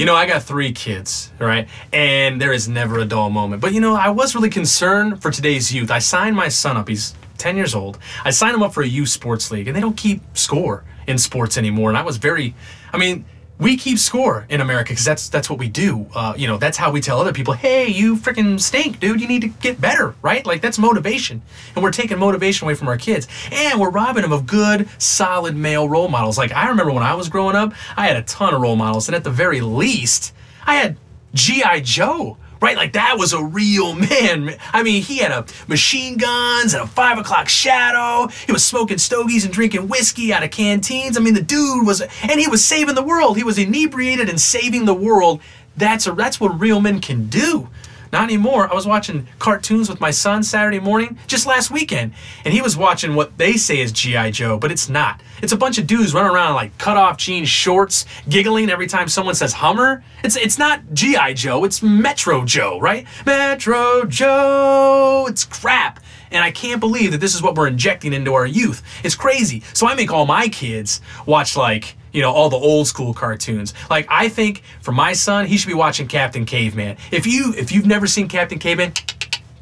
You know, I got 3 kids, right? And there is never a dull moment. But, you know, I was really concerned for today's youth. I signed my son up. He's 10 years old. I signed him up for a youth sports league, and they don't keep score in sports anymore. And I was very, I mean, we keep score in America because that's what we do. You know, that's how we tell other people, hey, you freaking stink, dude. You need to get better, right? Like, that's motivation. And we're taking motivation away from our kids. And we're robbing them of good, solid male role models. Like, I remember when I was growing up, I had a ton of role models. And at the very least, I had G.I. Joe. Right, like that was a real man. I mean, he had a machine guns and a 5 o'clock shadow. He was smoking stogies and drinking whiskey out of canteens. I mean, the dude was, and he was saving the world. He was inebriated and saving the world. That's what real men can do. Not anymore. I was watching cartoons with my son Saturday morning, just last weekend, and he was watching what they say is G.I. Joe, but it's not. It's a bunch of dudes running around like cut-off jean shorts, giggling every time someone says Hummer. It's not G.I. Joe, it's Metro Joe, right? Metro Joe! It's crap. And I can't believe that this is what we're injecting into our youth. It's crazy. So I make all my kids watch, like, you know, all the old school cartoons. Like, I think for my son, he should be watching Captain Caveman. If you've never seen Captain Caveman,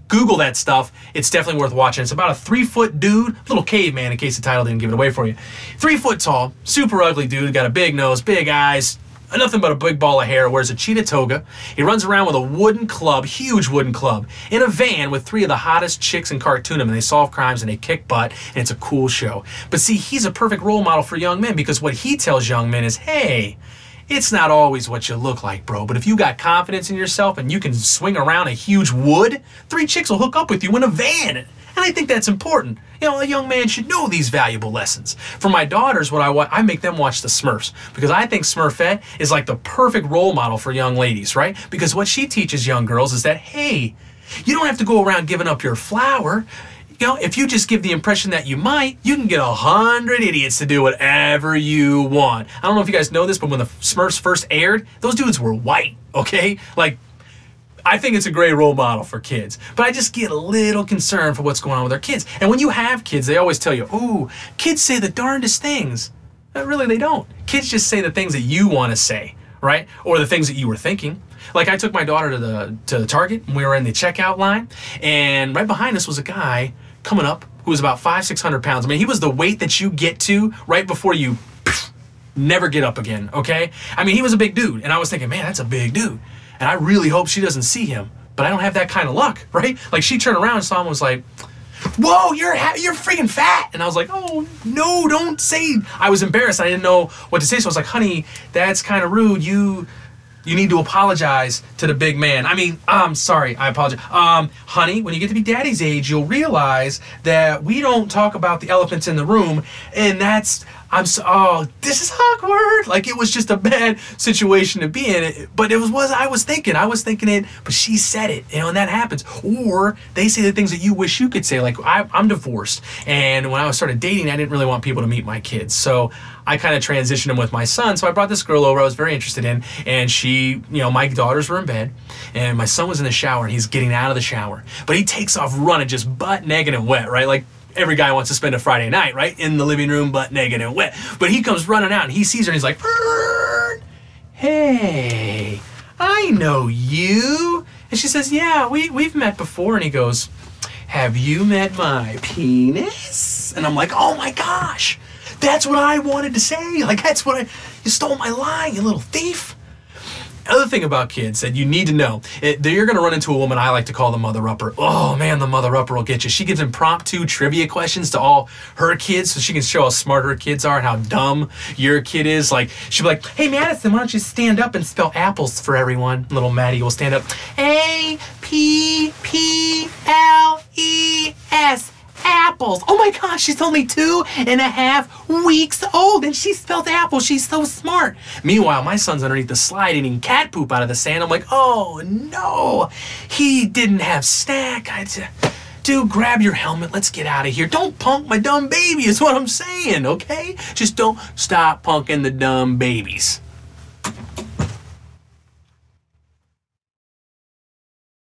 Google that stuff. It's definitely worth watching. It's about a 3-foot dude, little caveman in case the title didn't give it away for you. 3 foot tall, super ugly dude, got a big nose, big eyes, nothing but a big ball of hair, wears a cheetah toga. He runs around with a wooden club, huge wooden club, in a van with 3 of the hottest chicks in cartoonum, and they solve crimes and they kick butt, and it's a cool show. But see, he's a perfect role model for young men because what he tells young men is, hey, it's not always what you look like, bro, but if you got confidence in yourself and you can swing around a huge wood, 3 chicks will hook up with you in a van. And I think that's important. You know, a young man should know these valuable lessons. For my daughters, what I make them watch the Smurfs because I think Smurfette is like the perfect role model for young ladies, right? Because what she teaches young girls is that, hey, you don't have to go around giving up your flower. You know, if you just give the impression that you might, you can get 100 idiots to do whatever you want. I don't know if you guys know this, but when the Smurfs first aired, those dudes were white, okay? Like, I think it's a great role model for kids, but I just get a little concerned for what's going on with our kids. And when you have kids, they always tell you, ooh, kids say the darndest things. But really, they don't. Kids just say the things that you want to say, right? Or the things that you were thinking. Like, I took my daughter to the Target, and we were in the checkout line, and right behind us was a guy coming up who was about 500-600 pounds. I mean, he was the weight that you get to right before you never get up again, okay? I mean, he was a big dude, and I was thinking, man, that's a big dude. And I really hope she doesn't see him, but I don't have that kind of luck, right? Like, she turned around and saw him and was like, whoa, you're freaking fat. And I was like, oh, no, don't say. I was embarrassed. I didn't know what to say. So I was like, honey, that's kind of rude. You need to apologize to the big man. I mean, I'm sorry, I apologize. Honey, when you get to be daddy's age, you'll realize that we don't talk about the elephants in the room, and that's, oh, this is awkward. Like, it was just a bad situation to be in. But it was I was thinking it, but she said it, you know, and that happens. Or they say the things that you wish you could say. Like, I'm divorced, and when I started dating, I didn't really want people to meet my kids. So I kind of transitioned them with my son. So I brought this girl over I was very interested in, and she, you know, my daughters were in bed, and my son was in the shower, and he's getting out of the shower. But he takes off running, just butt naked and wet, right? Like, every guy wants to spend a Friday night, right? In the living room, butt naked and wet. But he comes running out, and he sees her, and he's like, hey, I know you. And she says, yeah, we've met before. And he goes, have you met my penis? And I'm like, oh my gosh, that's what I wanted to say. Like, you stole my line, you little thief. Other thing about kids that you need to know, you're going to run into a woman I like to call the mother-upper. Oh, man, the mother-upper will get you. She gives impromptu trivia questions to all her kids so she can show how smart her kids are and how dumb your kid is. Like, she'll be like, hey, Madison, why don't you stand up and spell apples for everyone? Little Maddie will stand up. A-P-P-L-E-S. Apples. Oh my gosh, she's only 2.5 weeks old and she spelled apples. She's so smart. Meanwhile, my son's underneath the slide eating cat poop out of the sand. I'm like, oh no, he didn't have snack. Dude, grab your helmet. Let's get out of here. Don't punk my dumb baby is what I'm saying, okay? Just don't stop punking the dumb babies.